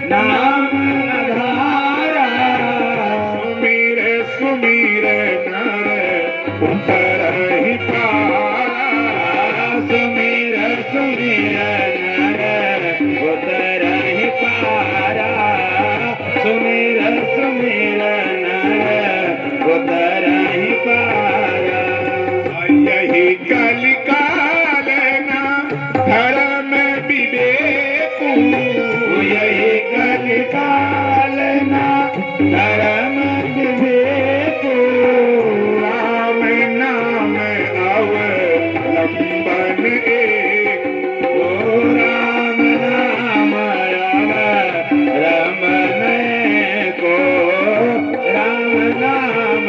नाम आधारा। सुमिर सुमिर नर उतरहि पारा। सुमिर सुमिर नर उतरहि पारा। सुमिर सुमिर नर उतरहि पारा। यही कलिकाल ना धर्म विवेकु। यही कलिकाल ना धर्म विवेकु। राम नाम अवलंबन एक। ओ राम नाम अवलंबन को। राम नाम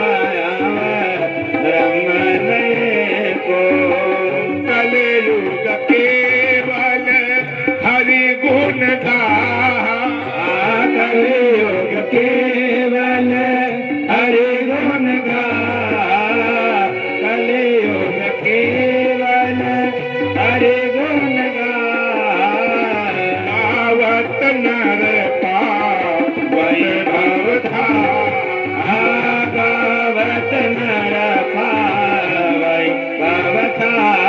अवलंबन को। कलयुग केवल हरि गुण गाहा। कलयुग केवल हरि गुण गाहा। कलयुग केवल हरि गुण गाहा। गावत नर पावन भव धारा। गावत नर पावन भव धारा।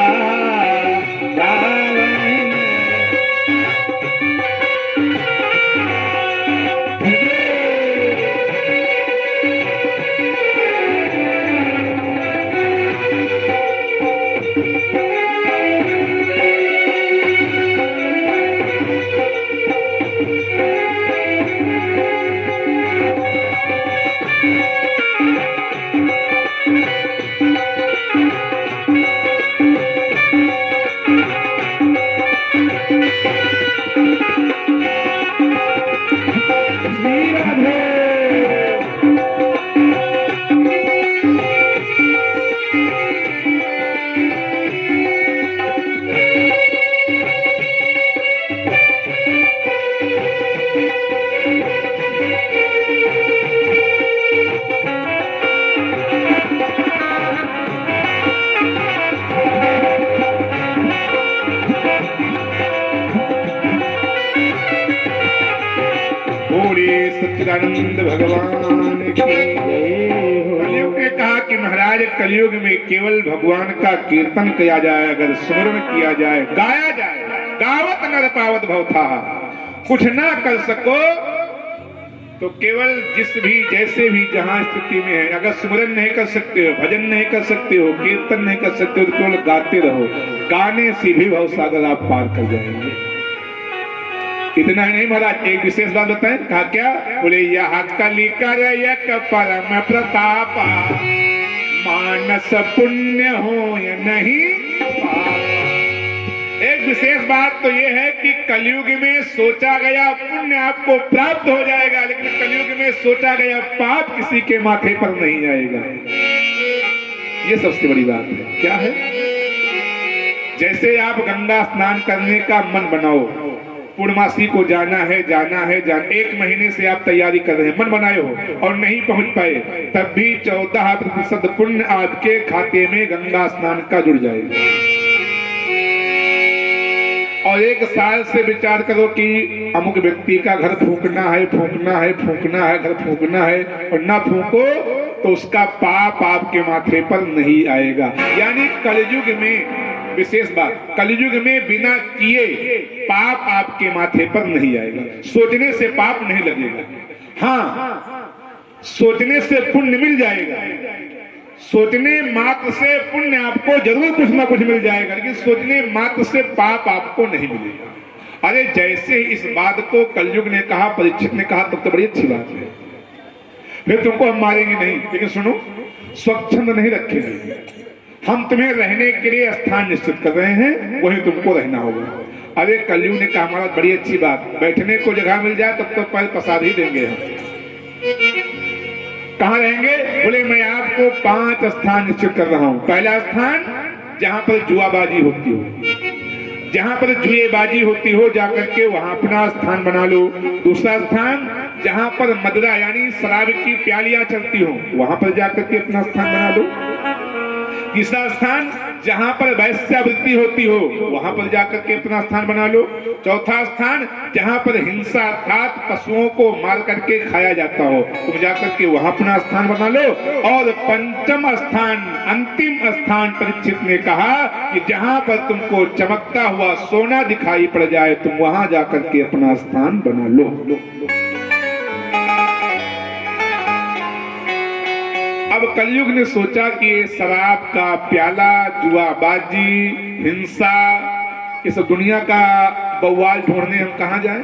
सच्चिदानंद भगवान की कलयुग ने कहा कि महाराज कलयुग में केवल भगवान का कीर्तन किया जाए, अगर स्मरण किया जाए, गाया जाए। गावत नर पावत भव था। कुछ ना कर सको तो केवल जिस भी जैसे भी जहां स्थिति में है, अगर स्मरण नहीं कर सकते हो, भजन नहीं कर सकते हो, कीर्तन नहीं कर सकते हो, तो केवल गाते रहो। गाने से भी भवसागर आप पार कर जाएंगे। इतना ही नहीं महाराज, एक विशेष बात बताएं। कहा क्या? बोले यह कलिकर यक परम प्रताप। मानस पुण्य हो या नहीं पाप। एक विशेष बात तो यह है कि कलयुग में सोचा गया पुण्य आपको प्राप्त हो जाएगा, लेकिन कलयुग में सोचा गया पाप किसी के माथे पर नहीं आएगा। ये सबसे बड़ी बात है। क्या है? जैसे आप गंगा स्नान करने का मन बनाओ, पूर्णमासी को जाना है, एक महीने से आप तैयारी कर रहे हैं, मन बनाए हो और नहीं पहुंच पाए, तब भी 14% पुण्य आपके खाते में गंगा स्नान का जुड़ जाएगा। और एक साल से विचार करो कि अमुक व्यक्ति का घर फूकना है, घर फूकना है, और ना फूको तो उसका पाप आपके माथे पर नहीं आएगा। यानी कलयुग में विशेष बात, कलयुग में बिना किए पाप आपके माथे पर नहीं आएगा। सोचने से पाप नहीं लगेगा, हाँ सोचने से पुण्य मिल जाएगा। सोचने मात्र से पुण्य आपको जरूर कुछ ना कुछ मिल जाएगा, लेकिन सोचने मात्र से पाप आपको नहीं मिलेगा। अरे जैसे इस बात को कलयुग ने कहा, परीक्षित ने कहा, तब तो बड़ी अच्छी बात है। फिर तुमको हम मारेंगे नहीं, लेकिन सुनो, स्वच्छंद नहीं रखेंगे, हम तुम्हें रहने के लिए स्थान निश्चित कर रहे हैं, वहीं तुमको रहना होगा। अरे कलयुग ने कहा हमारा बड़ी अच्छी बात, बैठने को जगह मिल जाए तब तो पैर पसार ही देंगे हम। कहाँ रहेंगे? बोले मैं आपको 5 स्थान निश्चित कर रहा हूँ। पहला स्थान जहाँ पर जुआबाजी होती हो, जहाँ पर जुएबाजी होती हो जाकर के वहां अपना स्थान बना लो। दूसरा स्थान जहाँ पर मदिरा यानी शराब की प्यालियां चलती हो, वहां पर जाकर के अपना स्थान बना लो। तीसरा स्थान जहां पर वैश्यावृत्ति होती हो वहां पर जाकर के अपना स्थान बना लो। चौथा स्थान जहां पर हिंसा अर्थात पशुओं को मार करके खाया जाता हो तुम जाकर के वहां अपना स्थान बना लो। और पंचम स्थान अंतिम स्थान परीक्षित ने कहा कि जहां पर तुमको चमकता हुआ सोना दिखाई पड़ जाए तुम वहां जाकर के अपना स्थान बना लो। अब कलयुग ने सोचा कि शराब का प्याला, जुआबाजी, हिंसा, ये सब दुनिया का बवाल ढूंढने हम कहां जाएं?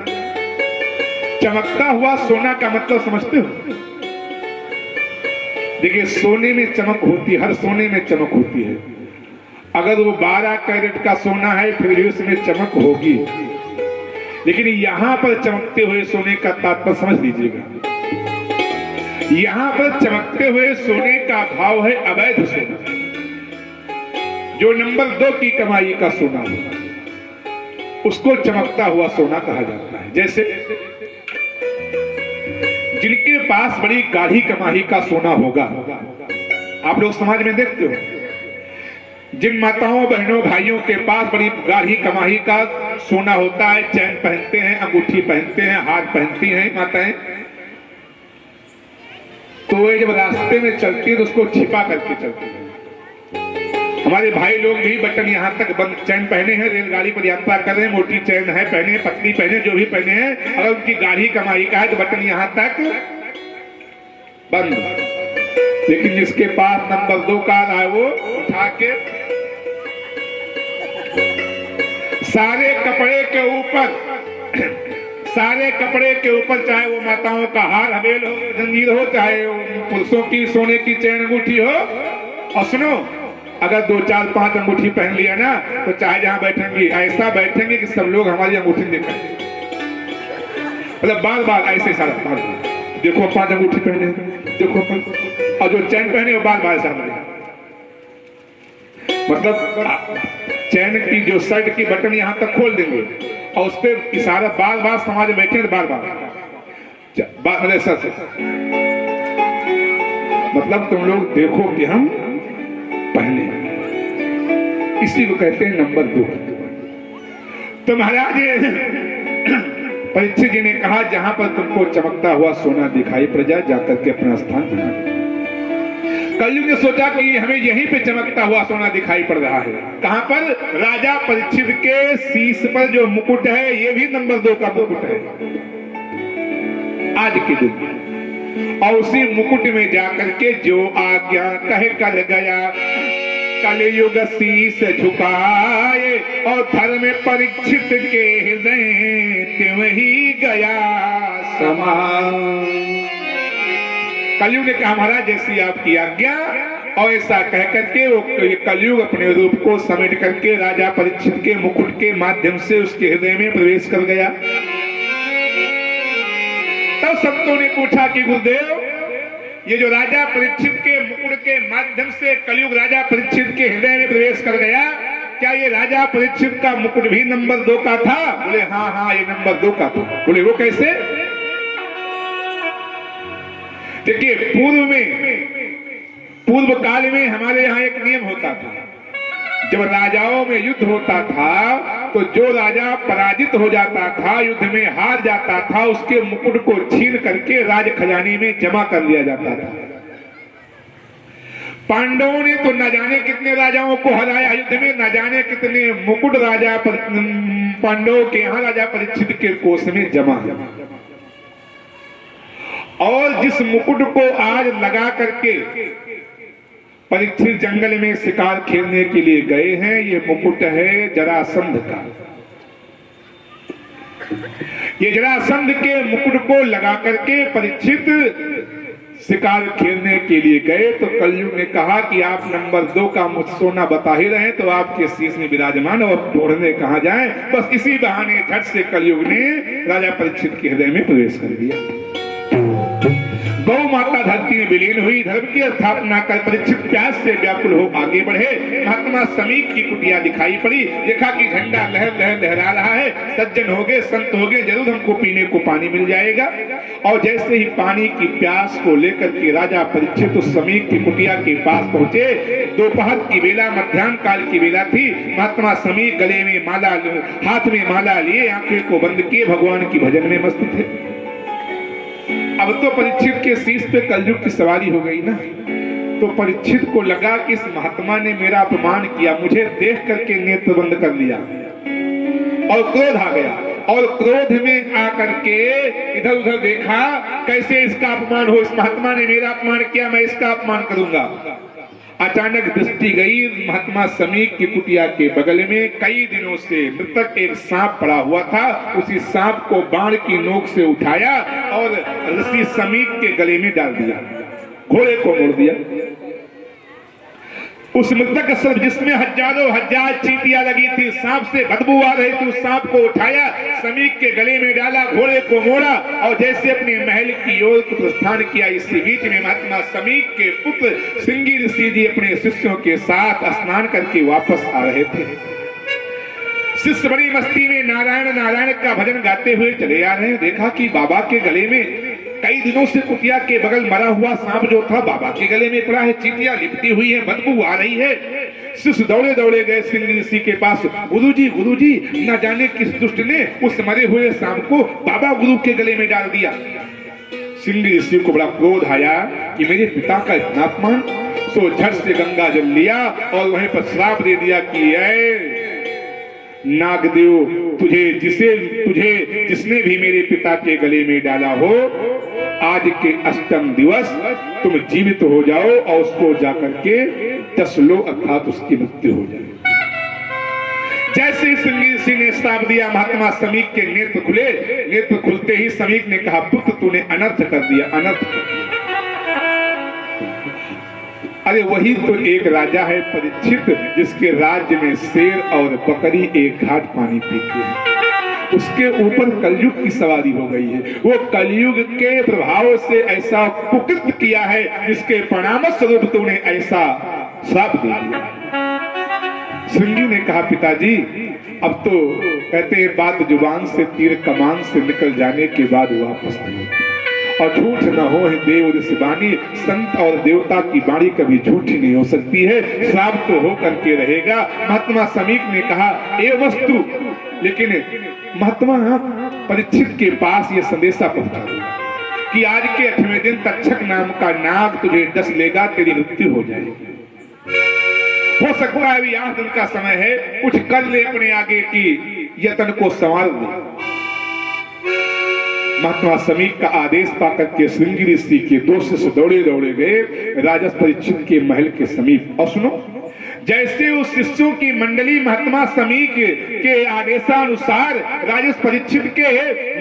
चमकता हुआ सोना का मतलब समझते हो? देखिए सोने में चमक होती है, हर सोने में चमक होती है। अगर वो 12 कैरेट का सोना है फिर भी उसमें चमक होगी, लेकिन यहां पर चमकते हुए सोने का तात्पर्य समझ लीजिएगा। यहां पर चमकते हुए सोने का भाव है अवैध सोना, जो नंबर 2 की कमाई का सोना हो उसको चमकता हुआ सोना कहा जाता है। जैसे जिनके पास बड़ी गाढ़ी कमाई का सोना होगा, आप लोग समाज में देखते हो, जिन माताओं बहनों भाइयों के पास बड़ी गाढ़ी कमाई का सोना होता है, चैन पहनते हैं, अंगूठी पहनते हैं, हार पहनती हैं माताएं, तो वो जब रास्ते में चलती है तो उसको छिपा करके चलती है। हमारे भाई लोग भी बटन यहाँ तक बंद चैन पहने हैं, रेलगाड़ी पर यात्रा कर रहे हैं, मोटी चैन है पहने, पतली पहने, जो भी पहने हैं, अगर उनकी गाढ़ी कमाई का है तो बटन यहाँ तक बंद। लेकिन जिसके पास नंबर 2 का है वो उठा के सारे कपड़े के ऊपर चाहे वो माताओं का हार हवेल हो, जंजीर हो, चाहे वो पुरुषों की सोने की चैन अंगूठी हो। और सुनो, अगर 2 4 5 अंगूठी पहन लिया ना तो चाहे जहां बैठेंगे ऐसा बैठेंगे कि सब लोग हमारी अंगूठी देखें, मतलब बार बार ऐसे सारा देखो 5 अंगूठी पहने, देखो, और जो चैन पहने वो बार बार सारा, मतलब चैन की जो शर्ट की बटन यहां तक खोल देंगे और उस पर इशारा बार बार समाज में बैठे बार बार ऐसा से, मतलब तुम लोग देखो कि हम पहले, इसी को कहते हैं नंबर 2। तो महाराज परीक्षित जी ने कहा जहां पर तुमको चमकता हुआ सोना दिखाई पड़ जाए जाकर के अपना स्थान बना। कलयुग ने सोचा कि हमें यहीं पे चमकता हुआ सोना दिखाई पड़ रहा है। कहां पर? राजा परीक्षित के शीश पर जो मुकुट है ये भी नंबर 2 का मुकुट है आज के दिन। और उसी मुकुट में जाकर के जो आज्ञा कह कर गया, कलयुग शीश झुकाए और धर्म परीक्षित के हृदय त्यों ही गया समा। कलयुग ने कहा महाराज जैसी आपकी आज्ञा, और ऐसा कह करके वो कलयुग अपने रूप को समेट करके राजा परीक्षित के मुकुट के माध्यम से उसके हृदय में प्रवेश कर गया। तब संतों ने पूछा कि गुरुदेव, ये जो राजा परीक्षित के मुकुट के माध्यम से कलयुग राजा परीक्षित के हृदय में प्रवेश कर गया, क्या ये राजा परीक्षित का मुकुट भी नंबर 2 का था? बोले हाँ ये नंबर 2 का था। बोले वो कैसे? देखिए पूर्व काल में हमारे यहाँ एक नियम होता था, जब राजाओं में युद्ध होता था तो जो राजा पराजित हो जाता था, युद्ध में हार जाता था, उसके मुकुट को छीन करके राज खजाने में जमा कर लिया जाता था। पांडवों ने तो न जाने कितने राजाओं को हराया युद्ध में, न जाने कितने मुकुट राजा पांडवों के यहाँ राजा परीक्षित के कोष में जमा। और जिस मुकुट को आज लगा करके परीक्षित जंगल में शिकार खेलने के लिए गए हैं, ये मुकुट है जरासंध का। ये जरासंध के मुकुट को लगा करके परीक्षित शिकार खेलने के लिए गए। तो कलयुग ने कहा कि आप नंबर 2 का मुझ सोना बता ही रहे तो आपके शीश में विराजमान, और ढूंढने कहां जाए। बस इसी बहाने झट से कलयुग ने राजा परीक्षित के हृदय में प्रवेश कर दिया। गौ माता धरती में विलीन हुई, धर्म की स्थापना कर परीक्षित प्यास से व्याकुल हो आगे बढ़े। महात्मा समीक की कुटिया दिखाई पड़ी, देखा कि झंडा लहर लहर लहरा रहा है। सज्जन हो गए, संत हो गए, जरूर हमको पीने को पानी मिल जाएगा। और जैसे ही पानी की प्यास को लेकर के राजा परीक्षित उस समीक की कुटिया के पास पहुंचे। दोपहर की बेला, मध्याह्न काल की बेला थी। महात्मा समीक गले में माला, हाथ में माला लिए, आंखें को बंद किए भगवान की भजन में मस्त थे। अब तो परीक्षित के शीश पे कलयुग की सवारी हो गई ना, तो परीक्षित को लगा कि इस महात्मा ने मेरा अपमान किया, मुझे देख करके नेत्र बंद कर लिया और क्रोध आ गया। और क्रोध में आकर के इधर उधर देखा, कैसे इसका अपमान हो, इस महात्मा ने मेरा अपमान किया, मैं इसका अपमान करूंगा। अचानक दृष्टि गई महात्मा समीक की कुटिया के बगल में कई दिनों से मृतक एक सांप पड़ा हुआ था। उसी सांप को बाण की नोक से उठाया और ऋषि समीक के गले में डाल दिया, घोड़े को मोड़ दिया। उस मृतक सर्प जिसमें हजारों हजार चींटियां लगी थी, सांप से बदबू आ रही थी, उस सांप को उठाया, समीक के गले में डाला, घोड़े को मोड़ा और जैसे अपने महल की ओर प्रस्थान किया। इसी बीच में महात्मा समीक के पुत्र श्रृंगी ऋषि जी अपने शिष्यों के साथ स्नान करके वापस आ रहे थे। शिष्य बड़ी मस्ती में नारायण नारायण का भजन गाते हुए चले आ रहे हैं। देखा कि बाबा के गले में कई दिनों से कुटिया के बगल मरा हुआ सांप जो था बाबा के गले में पड़ा है, चींटियां लिपटी हुई है, बदबू आ रही है। शिष्य दौड़े दौड़े गए श्रृंगी ऋषि के पास। गुरुजी, न जाने किस दुष्ट ने उस मरे हुए सांप को बाबा गुरु के गले में डाल दिया। श्रृंगी ऋषि को बड़ा क्रोध आया कि मेरे पिता का इतना अपमान। तो झट से गंगा जल लिया और वहीं पर श्राप दे दिया कि ऐ नागदेव, तुझे जिसने भी मेरे पिता के गले में डाला हो, आज के अष्टम दिवस तुम जीवित हो जाओ और उसको जाकर के दस लो, अर्थात उसकी मृत्यु हो जाए। जैसे ही श्रृंगी ऋषि ने श्राप दिया, महात्मा समीक के नेत्र खुले। नेत्र खुलते ही समीक ने कहा, पुत्र तूने अनर्थ कर दिया, अनर्थ कर दिया। अरे वही तो एक राजा है परीक्षित, जिसके राज्य में शेर और बकरी एक घाट पानी पीते हैं। उसके ऊपर कलयुग की सवारी हो गई है। वो कलयुग के प्रभाव से ऐसा कुकृत किया है, जिसके परिणाम स्वरूप तूने ऐसा श्राप दे दिया। श्रृंगी ने कहा, पिताजी अब तो कहते हैं बात जुबान से तीर कमान से निकल जाने के बाद वापस नहीं होती, और झूठ न हो देव ऋषि वाणी, संत और देवता की वाणी कभी झूठी नहीं हो सकती है, श्राप तो हो करके रहेगा। महात्मा समीक ने कहा, ये वस्तु, लेकिन महात्मा परीक्षित के पास ये संदेशा पहुंचा कि आज के 8वें दिन तक्षक नाम का नाग तुझे डस लेगा, तेरी मृत्यु हो जाएगी। हो सकता है अभी 8 दिन का समय है, कुछ कर ले, अपने आगे की यतन को संभाल ले। महात्मा समीक का आदेश पाकर के श्रृंगी ऋषि के 2 शिष्य दौड़े दौड़े गए राजा परीक्षित के महल के समीप। और सुनो, जैसे उस शिष्यों की मंडली महात्मा समीक के आदेशानुसार राजा परीक्षित के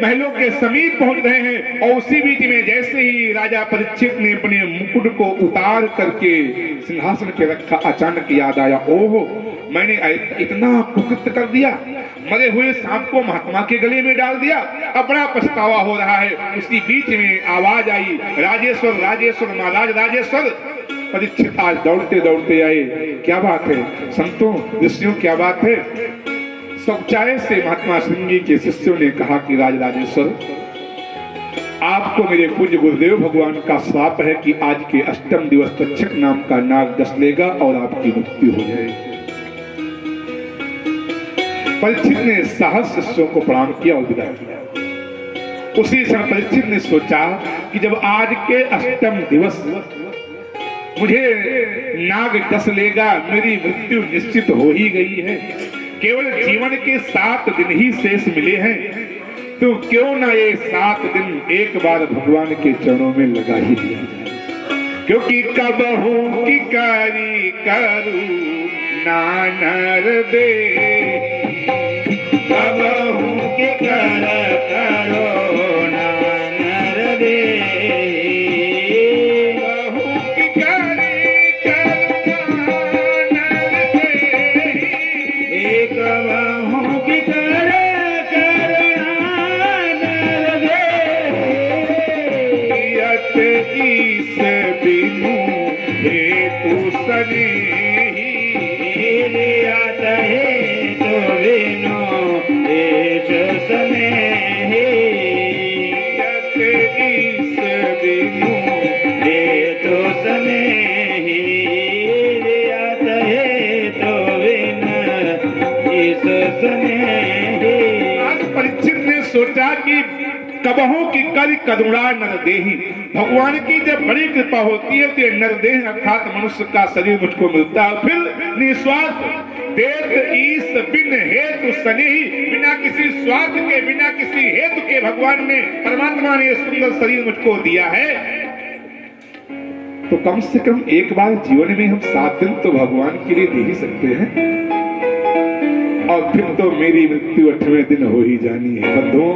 महलों के समीप पहुंच रहे हैं, और उसी बीच में जैसे ही राजा परीक्षित ने अपने मुकुट को उतार करके सिंहासन पे रखा, अचानक याद आया, ओह मैंने इतना कुकृत्य कर दिया, मरे हुए सांप को महात्मा के गले में डाल दिया, अब बड़ा पछतावा हो रहा है। उसी बीच में आवाज आई, राजेश्वर राजेश्वर महाराज राजेश्वर। परीक्षित आज दौड़ते दौड़ते आए, क्या बात है संतों ऋषियों, क्या बात है? सौचाए से महात्मा श्रृंगी के शिष्यों ने कहा कि राजेश्वर, आपको मेरे पूज्य गुरुदेव भगवान का श्राप है कि आज के अष्टम दिवस तक्षक नाम का नाग डस लेगा और आपकी मृत्यु हो जाएगी। परीक्षित ने साहस शिष्यों को प्रणाम किया और विदा किया। उसी समय परीक्षित ने सोचा कि जब आज के अष्टम दिवस मुझे नाग डस लेगा, मेरी मृत्यु निश्चित हो ही गई है, केवल जीवन के 7 दिन ही शेष मिले हैं, तो क्यों ना ये 7 दिन एक बार भगवान के चरणों में लगा ही दिया जाए। क्योंकि कबहू की करी करू नानर दे, कबहू की कर करो नानर दे, आता है तो विनो देश स्नेही ईस बिनु दे तो स्नेही आता है तो विन इस स्नेही। आज परीक्षित ने सोचा कि कबहों की कर करुणा नरदेही, भगवान की जब बड़ी कृपा होती है तो नरदेह अर्थात मनुष्य का शरीर मुझको मिलता है। फिर निस्वार्थ देत ईस बिन हेतु स्नेही, बिना किसी स्वार्थ के बिना किसी हेतु के भगवान ने परमात्मा ने सुंदर शरीर मुझको दिया है। तो कम से कम एक बार जीवन में हम 7 दिन तो भगवान के लिए दे ही सकते हैं। और फिर तो मेरी मृत्यु 8वें दिन हो ही जानी है। बंधुओं,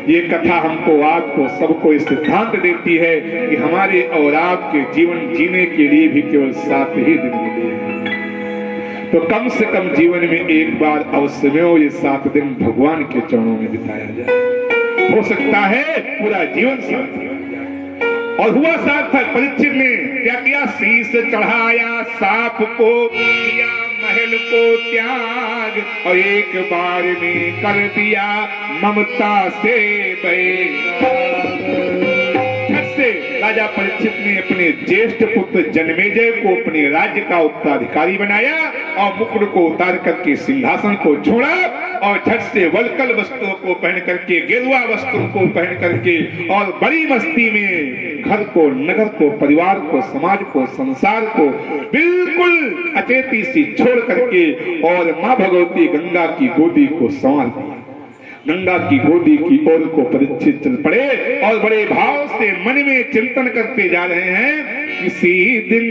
ये कथा हमको आपको सबको इस सिद्धांत देती है कि हमारे और आपके जीवन जीने के लिए भी केवल 7 ही दिन मिले हैं। तो कम से कम जीवन में एक बार अवश्य में ये 7 दिन भगवान के चरणों में बिताया जाए। हो सकता है पूरा जीवन सार्थक। और हुआ सार्थक। परीक्षित ने क्या किया? शीश चढ़ाया, सांप को किया महल को त्याग, और एक बार में कर दिया ममता से बैराग। राजा परीक्षित ने अपने ज्येष्ठ पुत्र जन्मेजय को अपने राज्य का उत्तराधिकारी बनाया और मुकुट को उतार करके सिंहासन को छोड़ा और झट से वल्कल वस्त्रों को पहन करके, गेरुआ वस्त्रों को पहन करके और बड़ी मस्ती में घर को, नगर को, परिवार को, समाज को, संसार को बिल्कुल अचेती सी छोड़ करके और माँ भगवती गंगा की गोदी को संवार दिया। गंगा की गोदी की ओर को परीक्षित चल पड़े और बड़े भाव से मन में चिंतन करते जा रहे हैं। किसी दिन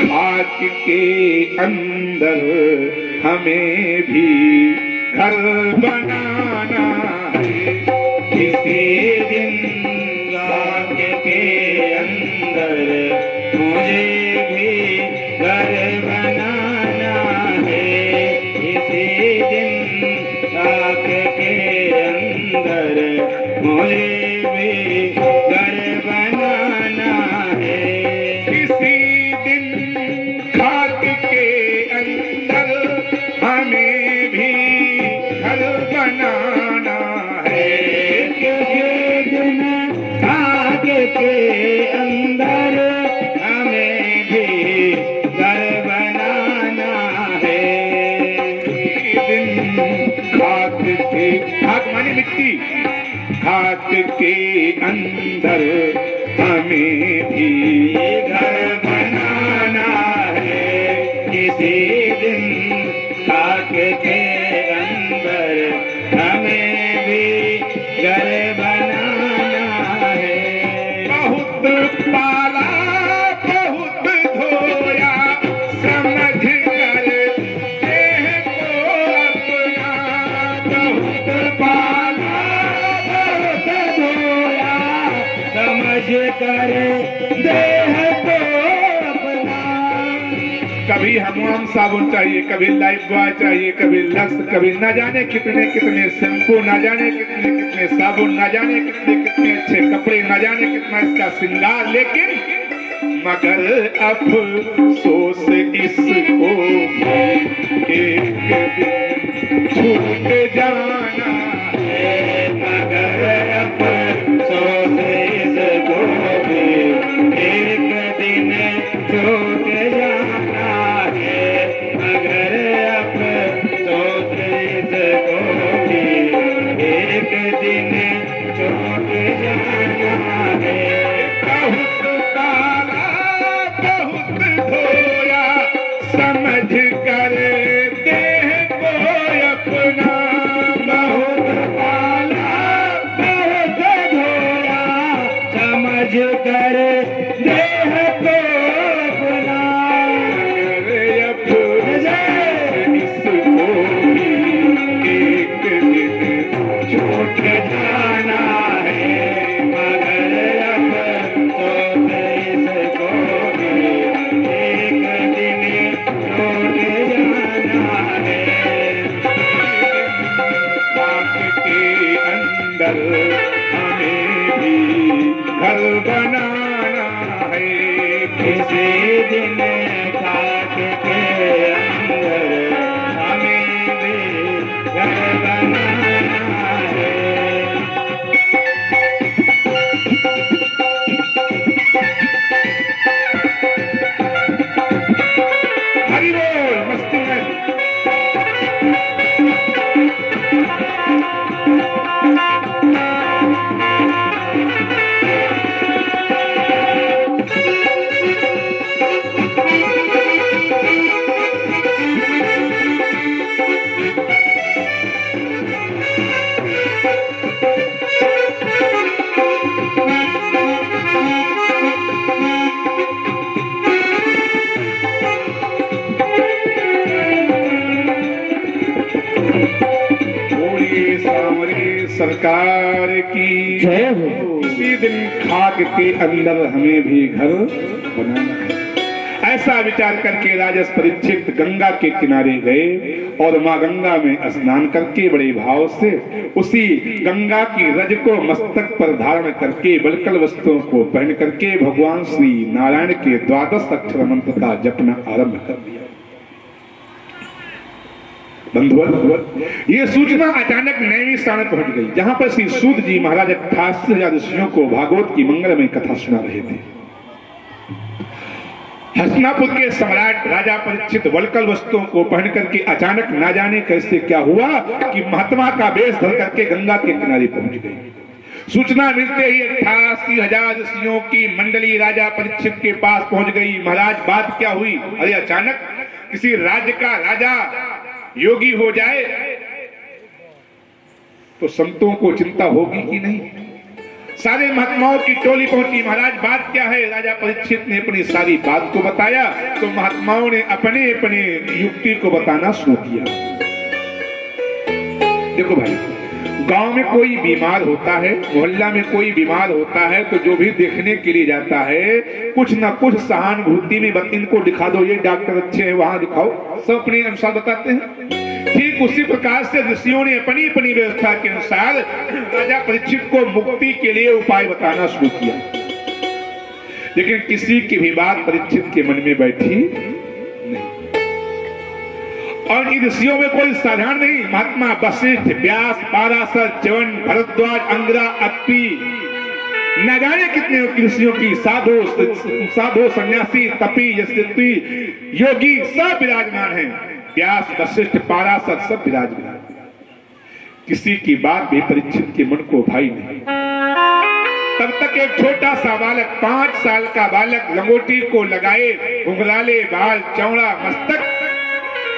खाक के अंदर हमें भी घर बनाना है। किसी दिन खाक के अंदर मुझे भी घर बनाना है। किसी दिन खाक के अंदर मुझे भी घर बनाना है। किसी दिन खाक के अंदर हमें भी घर बनाना है। किसी दिन खाक के अंदर हमें भी घर बनाना है। खाक के, खाक माने मिट्टी, खाक के अंदर हमें भी घर बनाना है। किसी दिन खाक के अंदर हमें भी घर बनाना है। बहुत पाला बहुत धोया समझ कर देह को अपना। बहुत पाला बहुत धोया समझ कर देह को अपना। कभी हमाम साबुन चाहिए, कभी लाइफ बॉय चाहिए, कभी लक्स, कभी न जाने कितने कितने शैम्पू, न जाने कितने कितने साबुन, न जाने कितने कितने अच्छे कपड़े, न जाने कितना इसका श्रृंगार। लेकिन मगर अफसोस इसको एक दिन छूट जाना है। मगर अफसोस इसको भी एक दिन छूट जाना है। मगर अफसोस इसको भी एक दिन छूट जाना है। बहुत काला बहुत धोया समझ कर देह को अपना। बहुत काला बहुत धोया समझ कर देह को अपना। इसको एक दिन छूट जाना है। मगर अफसोस इसको भी एक दिन छूट जाना है। खाक के अंदर हमें भी घर बनाना है। किसी दिन सरकार की जय हो। इसी दिन खाक के अंदर हमें भी घर बनाना है। ऐसा विचार करके राजस परीक्षित गंगा के किनारे गए और मां गंगा में स्नान करके बड़े भाव से उसी गंगा की रज को मस्तक पर धारण करके बलकल वस्त्रों को पहन करके भगवान श्री नारायण के 12 अक्षर मंत्र का जपना आरंभ कर दिया। बंधुवर, ये सूचना अचानक नैमी स्थान पहुंच गई, जहां पर श्री सूत जी महाराज 88,000 ऋषियों को भागवत की मंगलमय कथा सुना रहे थे। हस्तिनापुर के सम्राट राजा परीक्षित वलकल वस्त्रों को पहन करके अचानक ना जाने कैसे क्या हुआ कि महात्मा का वेश धर करके गंगा के किनारे पहुंच गई। सूचना मिलते ही 88,000 ऋषियों की मंडली राजा परीक्षित के पास पहुंच गई। महाराज, बात क्या हुई? अरे अचानक किसी राज्य का राजा योगी हो जाए तो संतों को चिंता होगी कि नहीं? सारे महात्माओं की टोली पहुंची। महाराज, बात क्या है? राजा परीक्षित ने अपनी सारी बात को बताया तो महात्माओं ने अपने अपने युक्ति को बताना शुरू किया। देखो भाई, गांव में कोई बीमार होता है, मोहल्ला में कोई बीमार होता है तो जो भी देखने के लिए जाता है कुछ ना कुछ सहानुभूति में इनको दिखा दो, ये डॉक्टर अच्छे हैं वहां दिखाओ, सब अपने अनुसार बताते हैं। ठीक उसी प्रकार से ऋषियों ने अपनी अपनी व्यवस्था के अनुसार राजा परीक्षित को मुक्ति के लिए उपाय बताना शुरू किया, लेकिन किसी की भी बात परीक्षित के मन में बैठी नहीं। और इन ऋषियों में कोई साधारण नहीं, महात्मा वशिष्ठ, व्यास, पाराशर, च्यवन, भरद्वाज, अंगिरा, अत्रि, न जाने कितने ऋषियों की साधु सन्यासी, तपी, यशस्वी, योगी सब विराजमान हैं। व्यास, वशिष्ठ, पाराशर सब विराजमान। किसी की बात भी परीक्षित के मन को भाई नहीं। तब तक एक छोटा सा बालक, 5 साल का बालक, लंगोटी को लगाए, घुंघराले बाल, चौड़ा मस्तक,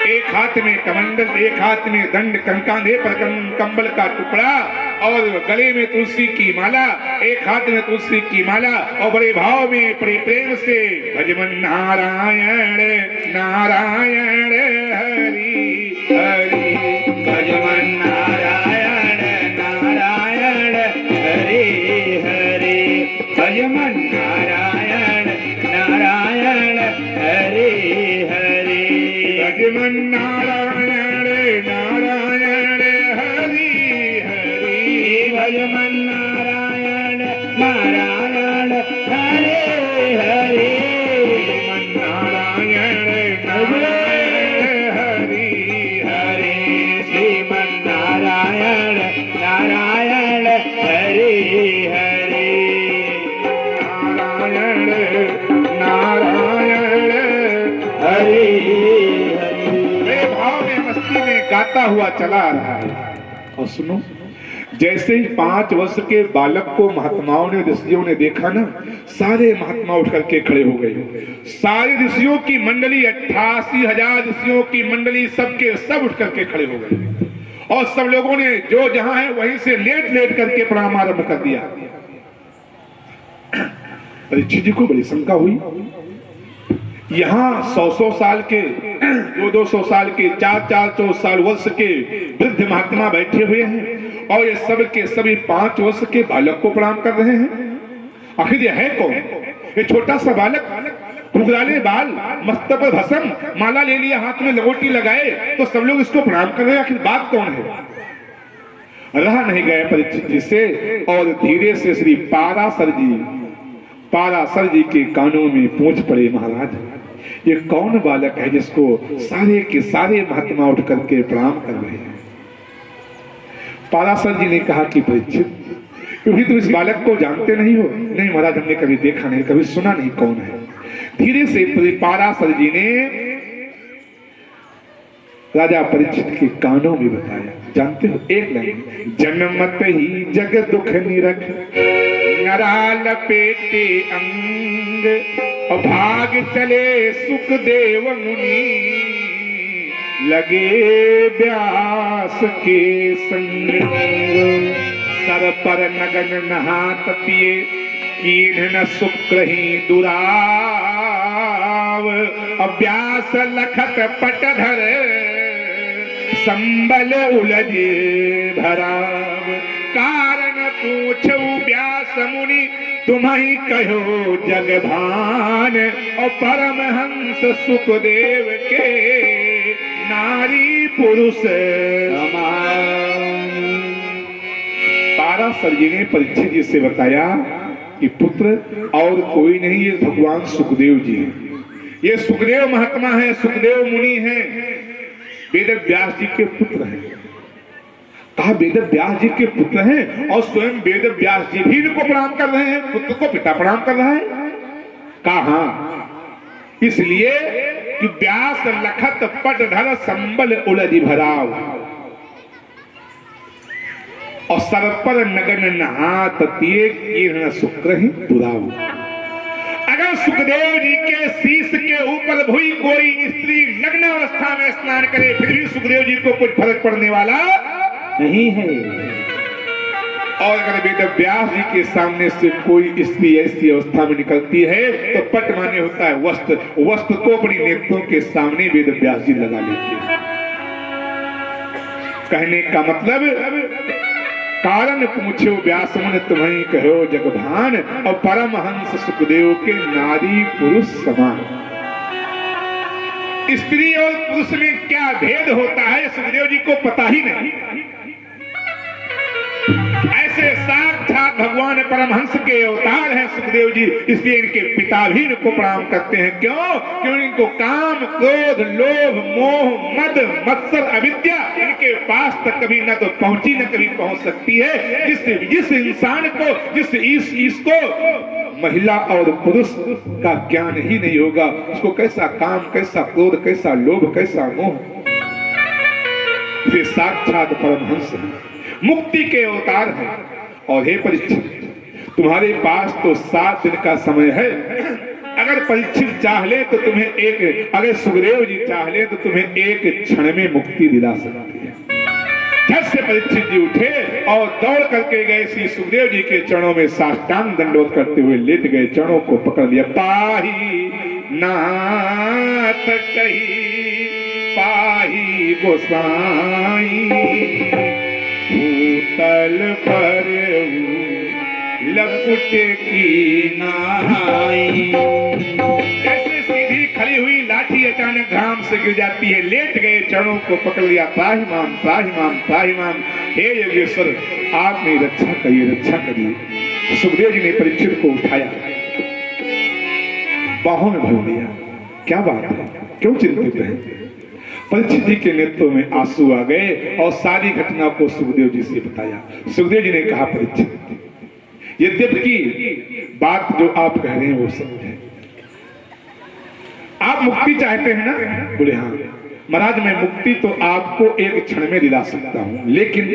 एक हाथ में कमंडल, एक हाथ में दंड, कंधे पर कंबल का टुकड़ा और गले में तुलसी की माला, एक हाथ में तुलसी की माला और बड़े भाव में बड़े प्रेम से भजमन नारायण नारायण हरि हरि, भजमन नारायण नारायण हरि हरि, भजमन नारायण नारायण हरि हरि, भजमन नारायण नारायण हरि हरि, भजमन नारायण नारायण हरि हरि, भजमन नारायण नारायण हरि हरि, श्रीमन नारायण नारायण हरि हरि, नारायण नारायण हरि हरि। वे भाव में मस्ती में गाता हुआ चला आ रहा है। और सुनो, जैसे ही 5 वर्ष के बालक को महात्माओं ने, ऋषियों ने देखा ना, सारे महात्मा उठ करके खड़े हो गए। सारे ऋषियों की मंडली, 88,000 ऋषियों की मंडली, सबके सब उठ करके खड़े हो गए और सब लोगों ने जो जहां है वहीं से लेट लेट करके प्रणाम आरंभ कर दिया। परीक्षित जी को बड़ी शंका हुई। यहाँ 100-100 साल के, 200-200 साल के, 400-400 साल वर्ष के वृद्ध महात्मा बैठे हुए हैं और ये सब के सभी 5 वर्ष के बालक को प्रणाम कर रहे हैं। आखिर ये है कौन? ये छोटा सा बालक, घुंघराले बाल, मस्तक पर भस्म, माला ले लिया, हाथ में लंगोटी लगाए तो सब लोग इसको प्रणाम कर रहे हैं। आखिर बात कौन है? रहा नहीं गया परीक्षित जी से और धीरे से श्री पाराशर जी के कानों में पूछ पड़े, महाराज ये कौन बालक है जिसको सारे के सारे महात्मा उठ करके प्रणाम कर रहे हैं? पाराशर जी ने कहा कि परीक्षित, क्योंकि तुम इस बालक को जानते नहीं हो? नहीं महाराज, हमने कभी देखा नहीं, कभी सुना नहीं, कौन है? धीरे से पाराशर जी ने राजा परीक्षित के कानों में बताया। जानते हो एक लाइन, जन्मत ही जग दुख निरख, नरा लपेटे अंग, भाग चले सुखदेव मुनि, लगे व्यास के संग, सर पर नगन नहात पिए, कीन न शुक्र ही दुराव, अभ्यास लखत पटधर, संबल उलझे भराव, पूछो व्यास मुनि तुम्हें कहो जग भान और परमहंस सुखदेव के नारी पुरुष समान। पाराशर जी ने परीक्षित जी से बताया कि पुत्र और कोई नहीं, ये भगवान सुखदेव जी हैं। ये सुखदेव महात्मा है, सुखदेव मुनि हैं, वेद व्यास जी के पुत्र हैं। कहा वेद व्यास जी के पुत्र हैं और स्वयं वेद व्यास जी भी इनको प्रणाम कर रहे हैं, पुत्र को पिता प्रणाम कर रहा है। कहा हाँ, इसलिए कि व्यास लखत पट धर संबल उलझि भराव और सरपर नगन नहात तिये कीर्ण शुक्र ही दुराव। अगर सुखदेव जी के शीश के ऊपर भूई कोई स्त्री नग्न अवस्था में स्नान करे फिर भी सुखदेव जी को कुछ फर्क पड़ने वाला नहीं है। और अगर वेद व्यास जी के सामने से कोई स्त्री ऐसी अवस्था में निकलती है तो पट माने होता है वस्त्र, वस्त्र को अपनी नेत्रों के सामने वेद व्यास जी लगा लेते हैं। कहने का मतलब कारण पूछो व्यास मुनि तुम्हें कहो जगभान और परमहंस सुखदेव के नारी पुरुष समान। स्त्री और पुरुष में क्या भेद होता है सुखदेव जी को पता ही नहीं। ऐसे साक्षात भगवान परमहंस के अवतार हैं सुखदेव जी, इसलिए इनके पिता भी इनको प्रणाम करते हैं। क्यों? क्योंकि इनको काम क्रोध लोभ मोह मद मत्सर अविद्या इनके पास तक कभी न तो पहुंची न कभी पहुंच सकती है। जिस इंसान को जिस को महिला और पुरुष का ज्ञान ही नहीं होगा उसको कैसा काम कैसा क्रोध कैसा लोभ कैसा मोह। ये साक्षात परमहंस है, मुक्ति के अवतार है। और हे परीक्षित तुम्हारे पास तो 7 दिन का समय है। अगर परीक्षित चाह ले तो तुम्हें अगर सुखदेव जी चाह ले तो तुम्हें एक क्षण में मुक्ति दिला सकती है। झट से परीक्षित जी उठे और दौड़ करके गए श्री सुखदेव जी के चरणों में साष्टांग दंडवत करते हुए लेट गए, चरणों को पकड़ लिया। पाही नाथ कही पाही गोसाई भूतल पर लकुट की नाई। ऐसे सीधी खड़ी हुई लाठी अचानक घाम से गिर जाती है। लेट गए, चरणों को पकड़ लिया। त्राहिमाम त्राहिमाम त्राहिमाम, हे योगेश्वर आप मेरी रक्षा करिए, रक्षा करिए। सुखदेव जी ने परीक्षित को उठाया, बाहों में भर लिया। क्या बात है, क्यों चिंतित है? परीक्षित जी के नेत्रों में आंसू आ गए और सारी घटना को सुखदेव जी से बताया। सुखदेव जी ने कहा परीक्षित यद्यपि बात जो आप कह रहे हैं वो सत्य है, आप मुक्ति चाहते हैं ना? बोले हाँ महाराज, मैं मुक्ति तो आपको एक क्षण में दिला सकता हूं, लेकिन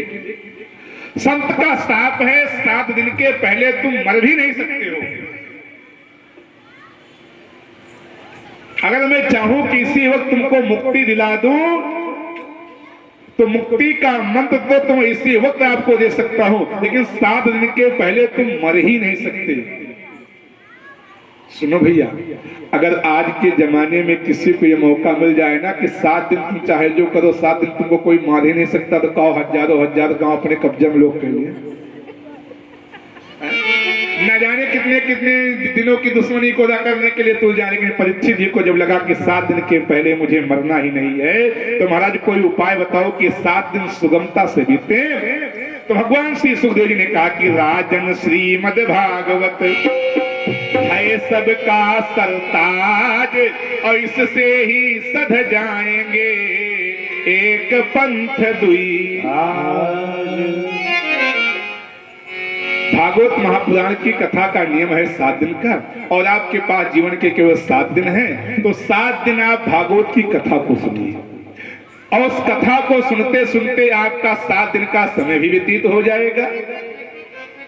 संत का शाप है 7 दिन के पहले तुम मर भी नहीं सकते हो। अगर मैं चाहूं कि इसी वक्त तुमको मुक्ति दिला दूं तो मुक्ति का मंत्र तो तुम इसी वक्त आपको दे सकता हूं, लेकिन 7 दिन के पहले तुम मर ही नहीं सकते। सुनो भैया, अगर आज के जमाने में किसी को ये मौका मिल जाए ना कि 7 दिन तुम चाहे जो करो, 7 दिन तुमको कोई मार ही नहीं सकता, तो कहो हजारों गांव अपने कब्जे में लोग कह लिए। न जाने कितने कितने दिनों की दुश्मनी को अदा करने के लिए तुल जाने के। परीक्षित जी को जब लगा कि 7 दिन के पहले मुझे मरना ही नहीं है, तो महाराज कोई उपाय बताओ कि 7 दिन सुगमता से बीते। तो भगवान श्री सुखदेव जी ने कहा कि राजन श्रीमद् भागवत है सबका सरताज और इससे ही सध जाएंगे एक पंथ दुई। भागवत महापुराण की कथा का नियम है 7 दिन का, और आपके पास जीवन के केवल 7 दिन हैं, तो 7 दिन आप भागवत की कथा को सुनिए। और उस कथा को सुनते सुनते आपका 7 दिन का समय भी व्यतीत हो जाएगा।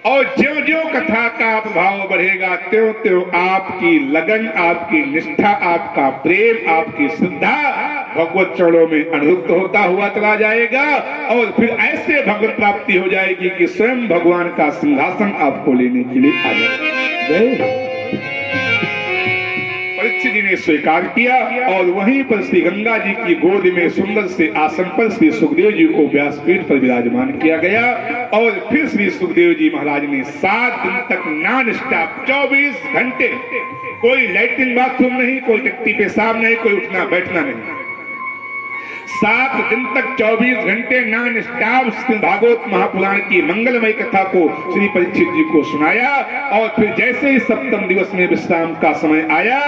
और ज्यों ज्यों कथा का प्रभाव बढ़ेगा त्यों त्यों आपकी लगन, आपकी निष्ठा, आपका प्रेम, आपकी श्रद्धा भगवत चरणों में अनुरुक्त होता हुआ चला जाएगा। और फिर ऐसे भगवत प्राप्ति हो जाएगी कि स्वयं भगवान का सिंहासन आपको लेने के लिए आ जाएगा। परीक्षित जी ने स्वीकार किया और वहीं पर श्री गंगा जी की गोद में सुंदर से आसन पर श्री सुखदेव जी को व्यासपीठ पर विराजमान किया गया। और फिर श्री सुखदेव जी महाराज ने 7 दिन तक नॉन स्टॉप 24 घंटे, कोई लैट्रिन बाथरूम नहीं, कोई टट्टी पेशाब नहीं, कोई उठना बैठना नहीं, 7 दिन तक 24 घंटे नॉन स्टॉप भागवत महापुराण की मंगलमय कथा को श्री परीक्षित जी को सुनाया। और फिर जैसे ही सप्तम दिवस में विश्राम का समय आया,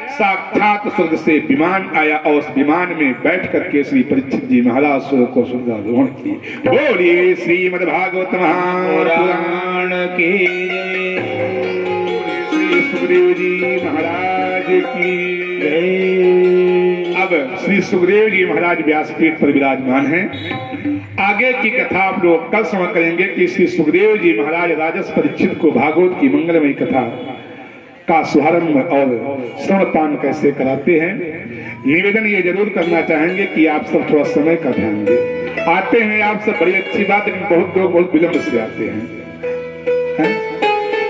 साक्षात स्वर्ग से विमान आया और उस विमान में बैठ करके श्री परीक्षित जी महाराज स्वर्ग को स्वर्गारोहण की। बोलिए श्रीमद् भागवत महापुराण की श्री सुखदेव जी महाराज की। अब श्री सुखदेव जी महाराज व्यासपीठ पर विराजमान हैं। आगे की कथा आप लोग कल श्रवण करेंगे कि श्री सुखदेव जी महाराज राजस परीक्षित को भागवत की मंगलमयी कथा का शुभारंभ और श्रवणपान कैसे कराते हैं। निवेदन ये जरूर करना चाहेंगे कि आप सब थोड़ा समय का ध्यान दें। आते हैं आप सब, बड़ी अच्छी बात, लेकिन बहुत लोग बहुत विलंब से आते हैं।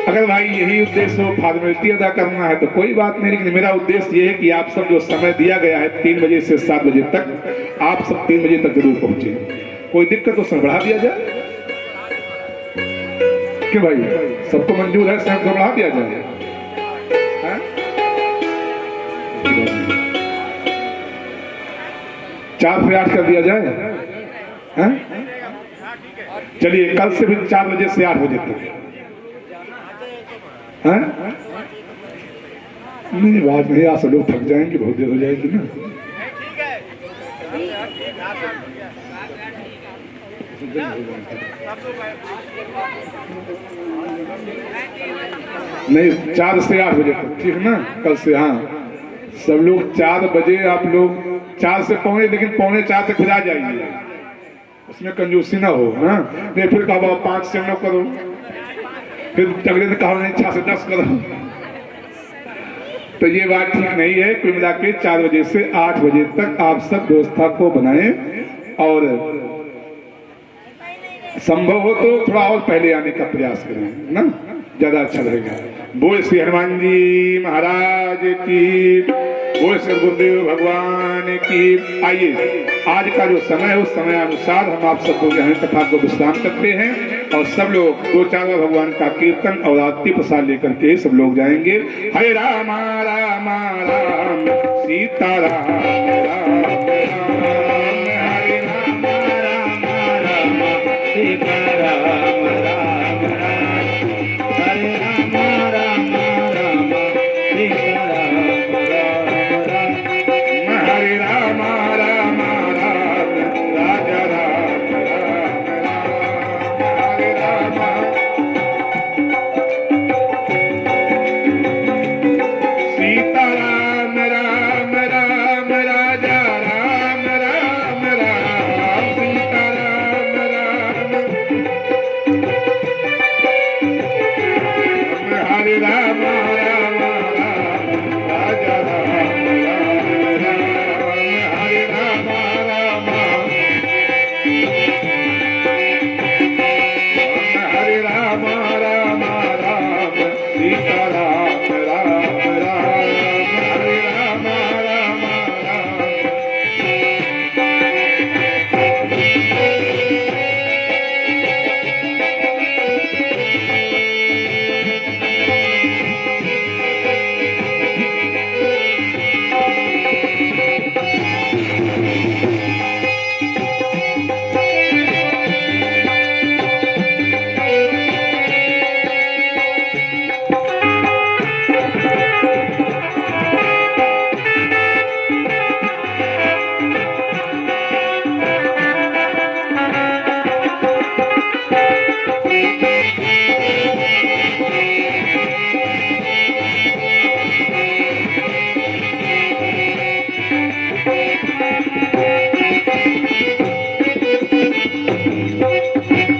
अगर भाई यही उद्देश्य हो, फॉर्मेलिटी अदा करना है तो कोई बात नहीं, लेकिन मेरा उद्देश्य ये है कि आप सब जो समय दिया गया है 3 बजे से 7 बजे तक, आप सब 3 बजे तक जरूर पहुंचे। कोई दिक्कत तो समय बढ़ा दिया जाए, क्यों भाई? सबको मंजूर है, समय बढ़ा दिया जाए। 4 से 8 कर दिया जाए। चलिए, कल से भी 4 बजे से 8 बजे तक। नहीं, बात नहीं, आप सब लोग थक जाएंगे, बहुत देर हो जाएगी ना। नहीं, 4 से 8 बजे तक, ठीक ना? कल से, हाँ, सब लोग 4 बजे, आप लोग 4 से पौने, लेकिन 3:45 तक फिर आ जाइए, उसमें कंजूसी ना हो। हाँ, नहीं फिर कहा 5 से 9 करो, फिर अगले दिन कहा नहीं 6 से 10 करो, तो ये बात ठीक नहीं है। कुल मिला के 4 बजे से 8 बजे तक आप सब व्यवस्था को बनाएं, और संभव हो तो थोड़ा और पहले आने का प्रयास करें ना, ज्यादा अच्छा रहेगा। बोल श्री हनुमान जी महाराज की, बोल श्री गुरुदेव भगवान की। आइए, आज का जो समय है उस समय अनुसार हम आप सब लोग यहाँ कथा को विश्राम करते हैं, और सब लोग 2-4 बार भगवान का कीर्तन और आरती प्रसाद लेकर के सब लोग जाएंगे। हरे राम राम राम सीता राम राम राम, हरे राम राम राम सीता राम राम राम, हरे राम राम राम सीता राम राम राम, हरे राम राम राम राजा राम राम राम, हरे राम सीता राम राम राम राजा राम राम राम, सीता राम राम, हरे राम राम राम राजा राम राम राम, हरे राम राम, हरे राम राम राम सीता राम राम राम, हरे राम राम राम।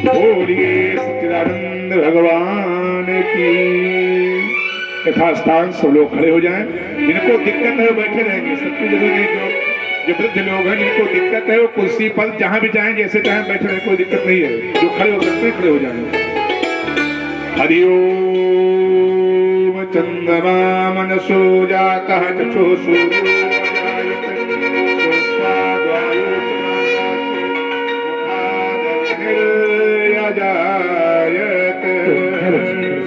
बोलिए सच्चिदानंद भगवान की। यथास्थान सब लोग खड़े हो जाएं। जिनको दिक्कत है वो बैठे रहेंगे, सबसे जरूरी जो वृद्ध लोग हैं जिनको दिक्कत है वो कुर्सी पर जहां भी जाएं जैसे चाहें बैठे रहे, कोई दिक्कत नहीं है। जो खड़े हो सकते हैं खड़े हो जाएंगे। हरिओम चंद्रमा मनसो जातः चक्षुषु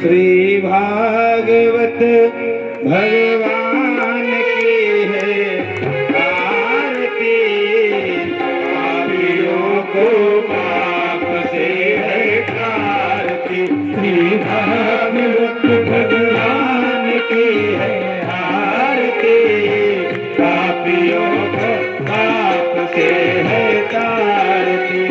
श्री भागवत भगवान की है आरती, पापियों को पाप से है आरती। श्री भागवत भगवान की है आरती, पापियों को पाप से है आरती।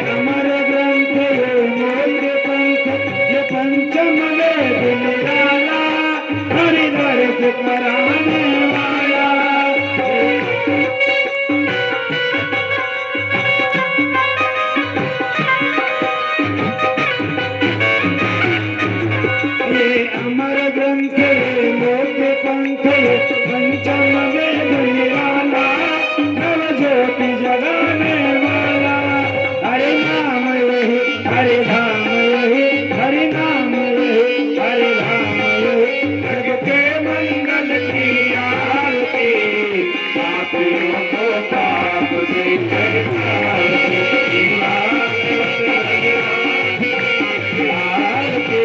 अमर ग्रंथ मोक्ष पंथ ये पंचम वेद निराला, हरिदर्श कराने वाला। ये अमर ग्रंथ मोक्ष पंथ ये पंचम वेद निराला, नव ज्योति जगाने वाला। हरि नाम यही हरि धाम यही, हरि नाम यही हरि धाम यही। सबके मंगल की आरती, पापियों को पाप से आरती। आरती,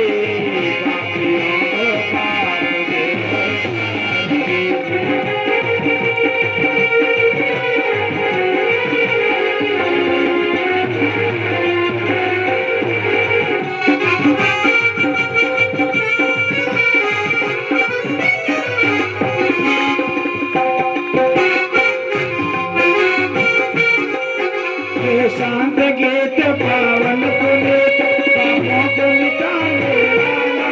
पापियों को पाप से शांत गीत पावन पुनीत, पापों को मिटाने वाला,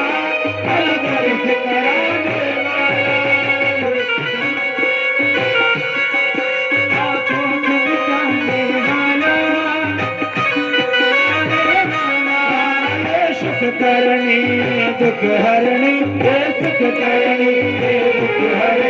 हरिदर्श कराने वाला। पापों को मिटाने वाला, ये सुख करनी दुख हरणी, ये सुख करनी ये दुख हरणी।